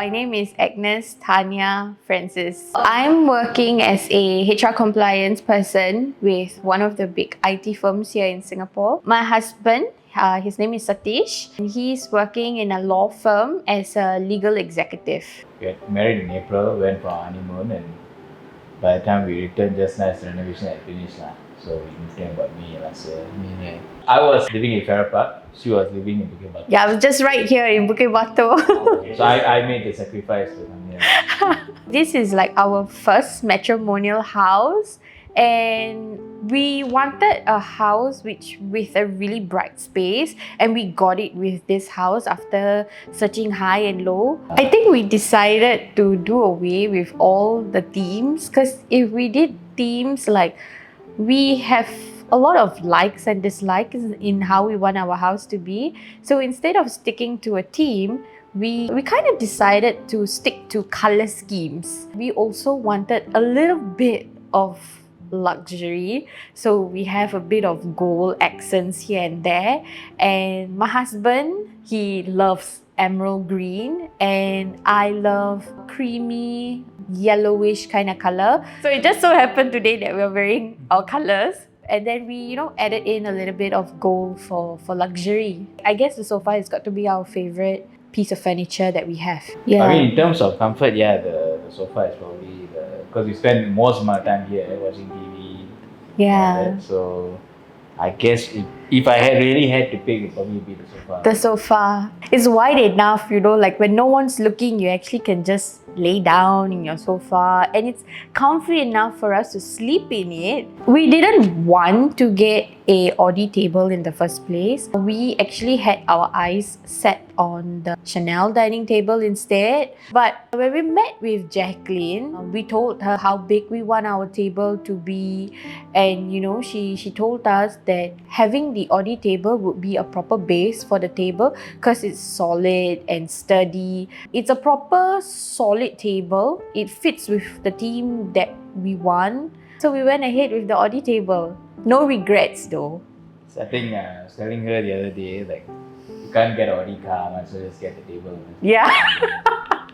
My name is Agnes Tanya Francis. I'm working as a HR compliance person with one of the big IT firms here in Singapore. My husband, his name is Satish, and he's working in a law firm as a legal executive. We got married in April, went for our honeymoon, and by the time we returned, just nice the renovation had finished. So we moved in about May last year. I was living in Farrer Park, she was living in Bukit Batok. Yeah, I was just right here in Bukit Batok. So I made the sacrifice to come here. This is like our first matrimonial house, and we wanted a house with a really bright space, and we got it with this house after searching high and low. I think we decided to do away with all the themes, because if we did themes, like, we have a lot of likes and dislikes in how we want our house to be. So instead of sticking to a theme, we kind of decided to stick to color schemes. We also wanted a little bit of luxury, so we have a bit of gold accents here and there. And my husband, he loves emerald green, and I love creamy yellowish kind of color. So it just so happened today that we're wearing our colors, and then we added in a little bit of gold for luxury. I guess the sofa has got to be our favorite piece of furniture that we have. Yeah. I mean, in terms of comfort, the sofa is probably because we spend most of our time here watching TV. Yeah. So I guess if I had really had to pick, it'd probably be the sofa. The sofa is wide enough, like when no one's looking, you actually can just lay down in your sofa, and it's comfy enough for us to sleep in it. We didn't want to get a Audi table in the first place. We actually had our eyes set on the Chanel dining table instead. But when we met with Jacqueline, we told her how big we want our table to be, and she told us that having the Audi table would be a proper base for the table, because it's solid and sturdy. It's a proper solid table. It fits with the theme that we want. So we went ahead with the Audi table. No regrets though. So I think I was telling her the other day, like, you can't get an Audi car, might as well just get the table. Yeah.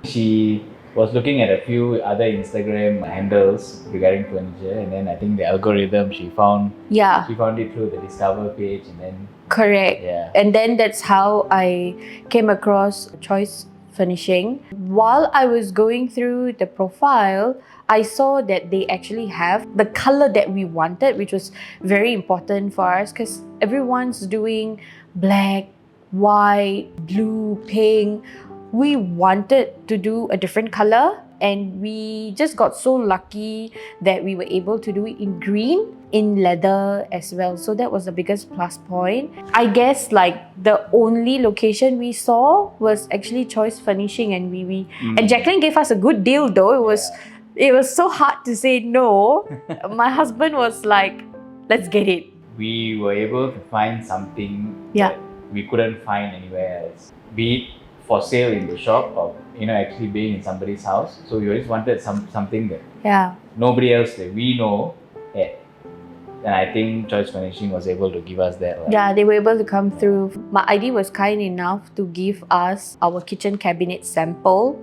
She was looking at a few other Instagram handles regarding furniture, and then I think the algorithm she found it through the Discover page, and then correct. Yeah. And then that's how I came across Choice Furnishing. While I was going through the profile, I saw that they actually have the color that we wanted, which was very important for us, because everyone's doing black, white, blue, pink. We wanted to do a different color, and we just got so lucky that we were able to do it in green, in leather as well. So that was the biggest plus point. I guess like the only location we saw was actually Choice Furnishing, and and Jacqueline gave us a good deal though. It was so hard to say no. My husband was like, let's get it. We were able to find something that we couldn't find anywhere else. Be it for sale in the shop, or actually being in somebody's house. So we always wanted something that nobody else that we know had. And I think Choice Furnishing was able to give us that. Yeah, they were able to come through. My ID was kind enough to give us our kitchen cabinet sample.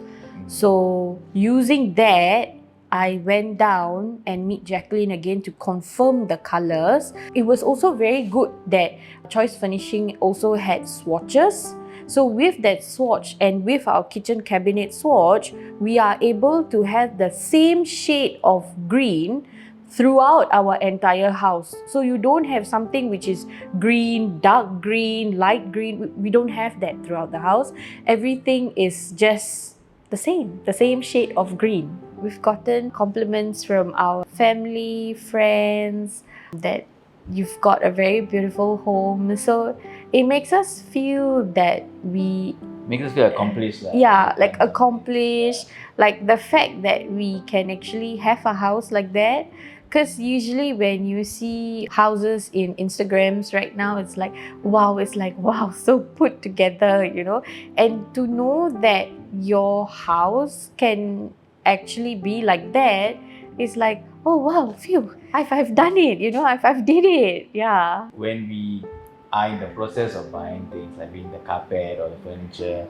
So using that, I went down and meet Jacqueline again to confirm the colors. It was also very good that Choice Furnishing also had swatches. So with that swatch and with our kitchen cabinet swatch, we are able to have the same shade of green throughout our entire house. So you don't have something which is green, dark green, light green. We don't have that throughout the house. Everything is just the same shade of green. We've gotten compliments from our family, friends, that you've got a very beautiful home. So it makes us feel that makes us feel accomplished. Like accomplished. Like the fact that we can actually have a house like that. Because usually when you see houses in Instagrams right now, it's like, wow, so put together, And to know that your house can actually be like that is like, oh wow, phew, I've done it, I've did it. Yeah. When we are in the process of buying things, like being the carpet or the furniture,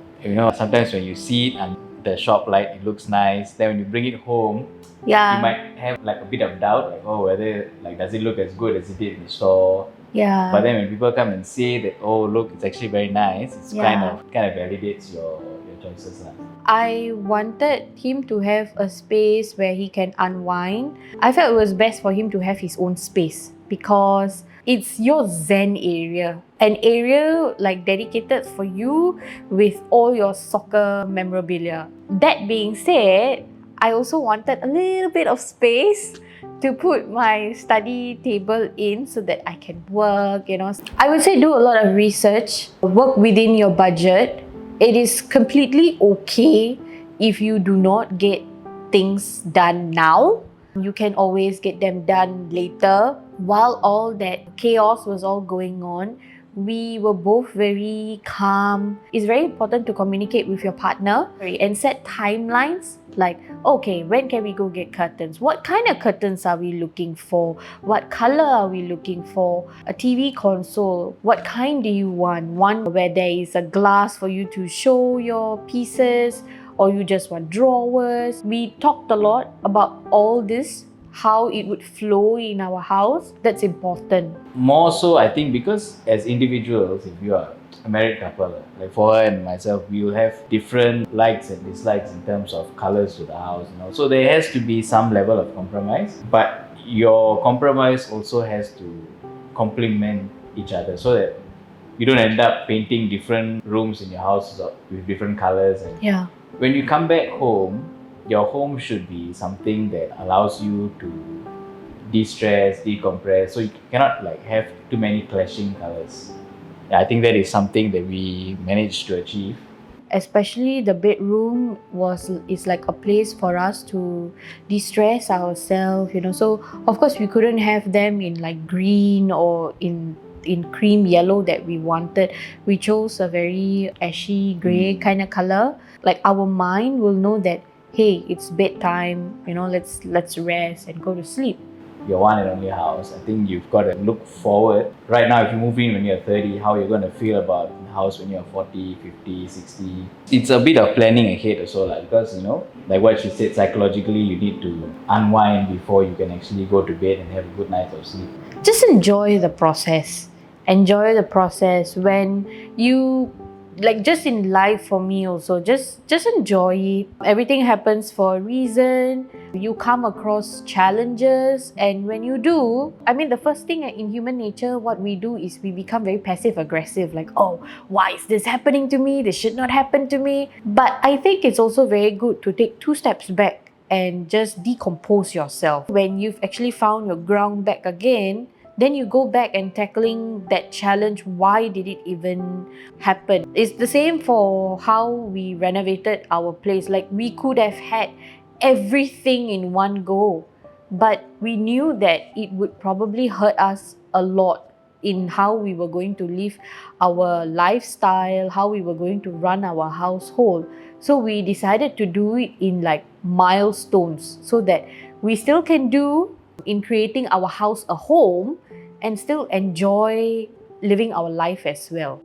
sometimes when you see it the shop light, it looks nice. Then when you bring it home, you might have like a bit of doubt, like, oh, whether like does it look as good as it did in the store? Yeah. But then when people come and say that, oh, look, it's actually very nice, it's kind of validates your choices. I wanted him to have a space where he can unwind. I felt it was best for him to have his own space because it's your zen area. An area like dedicated for you with all your soccer memorabilia. That being said, I also wanted a little bit of space to put my study table in so that I can work, I would say do a lot of research, work within your budget. It is completely okay if you do not get things done now. You can always get them done later. While all that chaos was all going on, we were both very calm. It's very important to communicate with your partner and set timelines like, okay, when can we go get curtains? What kind of curtains are we looking for? What color are we looking for? A TV console, what kind do you want? One where there is a glass for you to show your pieces, or you just want drawers? We talked a lot about all this, how it would flow in our house. That's important. More so, I think, because as individuals, if you are a married couple, like for her and myself, we will have different likes and dislikes in terms of colors to the house, So there has to be some level of compromise, but your compromise also has to complement each other so that you don't end up painting different rooms in your house with different colors. And when you come back home, your home should be something that allows you to de-stress, decompress. So you cannot like have too many clashing colors. I think that is something that we managed to achieve. Especially the bedroom is like a place for us to de-stress ourselves, So of course we couldn't have them in like green or in cream yellow that we wanted. We chose a very ashy grey kind of color. Like our mind will know that, hey, it's bedtime, let's rest and go to sleep. Your one and only house, I think you've got to look forward. Right now, if you move in when you're 30, how you're going to feel about the house when you're 40, 50, 60. It's a bit of planning ahead also, because, like what she said, psychologically, you need to unwind before you can actually go to bed and have a good night of sleep. Just enjoy the process. Enjoy the process when you just in life for me also, just enjoy it. Everything happens for a reason. You come across challenges, and when you do, the first thing in human nature, what we do is we become very passive aggressive, like, oh, why is this happening to me? This should not happen to me. But I think it's also very good to take 2 steps back and just decompose yourself. When you've actually found your ground back again, then you go back and tackling that challenge. Why did it even happen? It's the same for how we renovated our place. Like, we could have had everything in one go, but we knew that it would probably hurt us a lot in how we were going to live our lifestyle, how we were going to run our household. So we decided to do it in like milestones so that we still can do in creating our house a home and still enjoy living our life as well.